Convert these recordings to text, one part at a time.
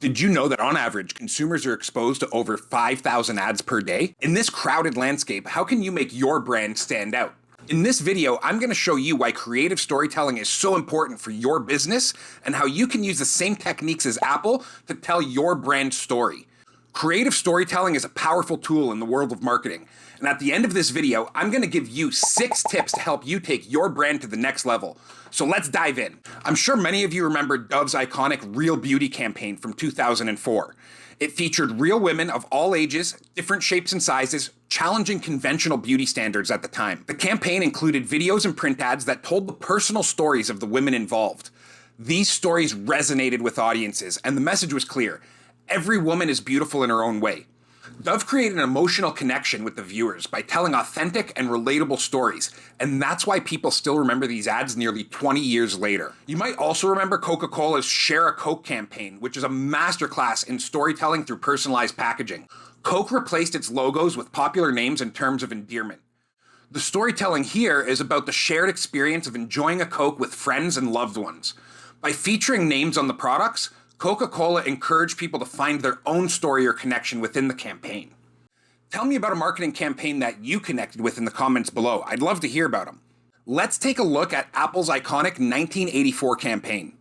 Did you know that on average, consumers are exposed to over 5,000 ads per day? In this crowded landscape, how can you make your brand stand out? In this video, I'm going to show you why creative storytelling is so important for your business and how you can use the same techniques as Apple to tell your brand story. Creative storytelling is a powerful tool in the world of marketing. And at the end of this video, I'm going to give you 6 tips to help you take your brand to the next level. So let's dive in. I'm sure many of you remember Dove's iconic Real Beauty campaign from 2004. It featured real women of all ages, different shapes and sizes, challenging conventional beauty standards at the time. The campaign included videos and print ads that told the personal stories of the women involved. These stories resonated with audiences, and the message was clear. Every woman is beautiful in her own way. Dove created an emotional connection with the viewers by telling authentic and relatable stories, and that's why people still remember these ads nearly 20 years later. You might also remember Coca-Cola's Share a Coke campaign, which is a masterclass in storytelling through personalized packaging. Coke replaced its logos with popular names and terms of endearment. The storytelling here is about the shared experience of enjoying a Coke with friends and loved ones. By featuring names on the products, Coca-Cola encouraged people to find their own story or connection within the campaign. Tell me about a marketing campaign that you connected with in the comments below. I'd love to hear about them. Let's take a look at Apple's iconic 1984 campaign.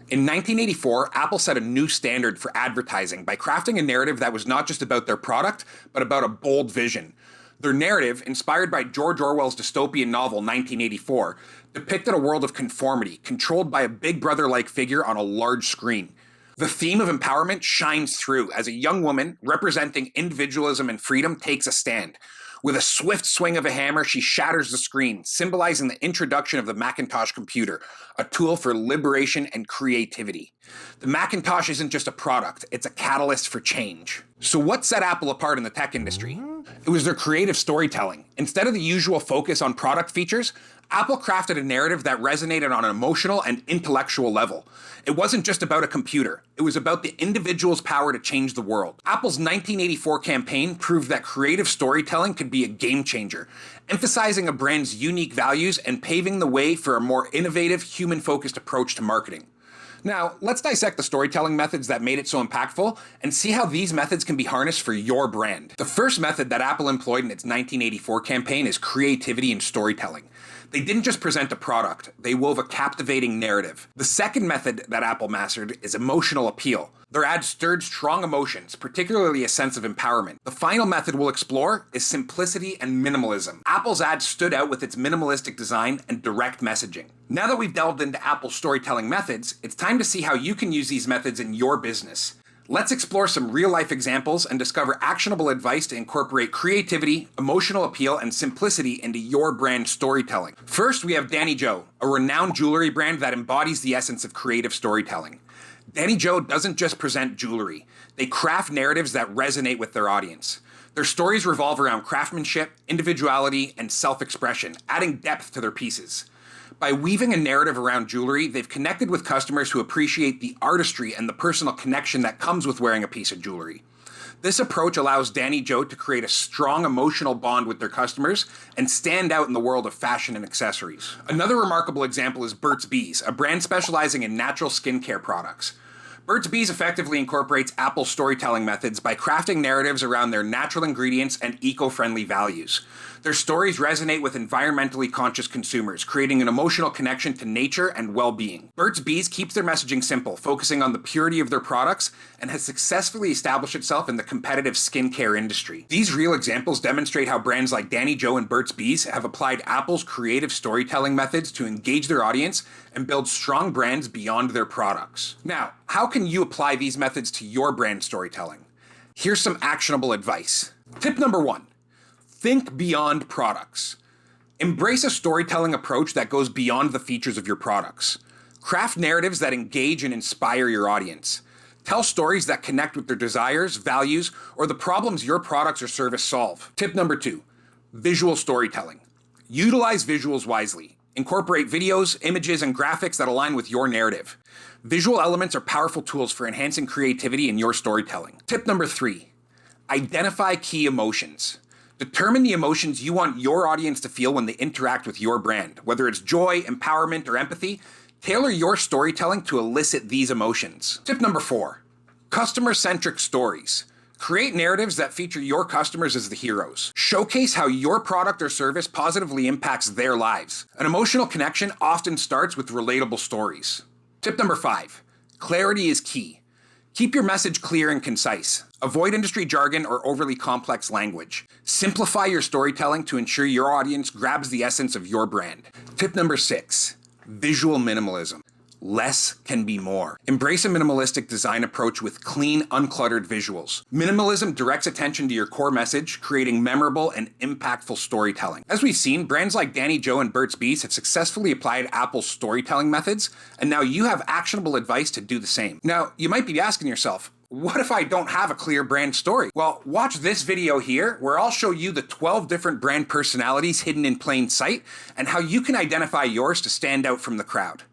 In 1984, Apple set a new standard for advertising by crafting a narrative that was not just about their product, but about a bold vision. Their narrative, inspired by George Orwell's dystopian novel 1984, depicted a world of conformity, controlled by a big brother-like figure on a large screen. The theme of empowerment shines through as a young woman representing individualism and freedom takes a stand. With a swift swing of a hammer, she shatters the screen, symbolizing the introduction of the Macintosh computer, a tool for liberation and creativity. The Macintosh isn't just a product, it's a catalyst for change. So what set Apple apart in the tech industry? It was their creative storytelling. Instead of the usual focus on product features, Apple crafted a narrative that resonated on an emotional and intellectual level. It wasn't just about a computer, it was about the individual's power to change the world. Apple's 1984 campaign proved that creative storytelling could be a game changer, emphasizing a brand's unique values and paving the way for a more innovative, human-focused approach to marketing. Now, let's dissect the storytelling methods that made it so impactful and see how these methods can be harnessed for your brand. The first method that Apple employed in its 1984 campaign is creativity and storytelling. They didn't just present a product, they wove a captivating narrative. The second method that Apple mastered is emotional appeal. Their ads stirred strong emotions, particularly a sense of empowerment. The final method we'll explore is simplicity and minimalism. Apple's ads stood out with its minimalistic design and direct messaging. Now that we've delved into Apple's storytelling methods, it's time to see how you can use these methods in your business. Let's explore some real-life examples and discover actionable advice to incorporate creativity, emotional appeal, and simplicity into your brand storytelling. First, we have Danny Joe, a renowned jewelry brand that embodies the essence of creative storytelling. Danny Joe doesn't just present jewelry. They craft narratives that resonate with their audience. Their stories revolve around craftsmanship, individuality, and self-expression, adding depth to their pieces. By weaving a narrative around jewelry, they've connected with customers who appreciate the artistry and the personal connection that comes with wearing a piece of jewelry. This approach allows Danny Joe to create a strong emotional bond with their customers and stand out in the world of fashion and accessories. Another remarkable example is Burt's Bees, a brand specializing in natural skincare products. Burt's Bees effectively incorporates Apple's storytelling methods by crafting narratives around their natural ingredients and eco-friendly values. Their stories resonate with environmentally conscious consumers, creating an emotional connection to nature and well-being. Burt's Bees keeps their messaging simple, focusing on the purity of their products, and has successfully established itself in the competitive skincare industry. These real examples demonstrate how brands like Danny Joe and Burt's Bees have applied Apple's creative storytelling methods to engage their audience and build strong brands beyond their products. Now, how can you apply these methods to your brand storytelling? Here's some actionable advice. Tip number 1. Think beyond products. Embrace a storytelling approach that goes beyond the features of your products. Craft narratives that engage and inspire your audience. Tell stories that connect with their desires, values, or the problems your products or service solve. Tip number 2, visual storytelling. Utilize visuals wisely. Incorporate videos, images, and graphics that align with your narrative. Visual elements are powerful tools for enhancing creativity in your storytelling. Tip number 3, identify key emotions. Determine the emotions you want your audience to feel when they interact with your brand. Whether it's joy, empowerment, or empathy, tailor your storytelling to elicit these emotions. Tip number 4, Customer-centric stories. Create narratives that feature your customers as the heroes. Showcase how your product or service positively impacts their lives. An emotional connection often starts with relatable stories. Tip number 5. Clarity is key. Keep your message clear and concise. Avoid industry jargon or overly complex language. Simplify your storytelling to ensure your audience grabs the essence of your brand. Tip number 6. Visual minimalism. Less can be more. Embrace a minimalistic design approach with clean, uncluttered visuals. Minimalism directs attention to your core message, creating memorable and impactful storytelling. As we've seen, brands like Danny Joe and Burt's Bees have successfully applied Apple's storytelling methods, and now you have actionable advice to do the same. Now, you might be asking yourself, what if I don't have a clear brand story? Well, watch this video here where I'll show you the 12 different brand personalities hidden in plain sight and how you can identify yours to stand out from the crowd.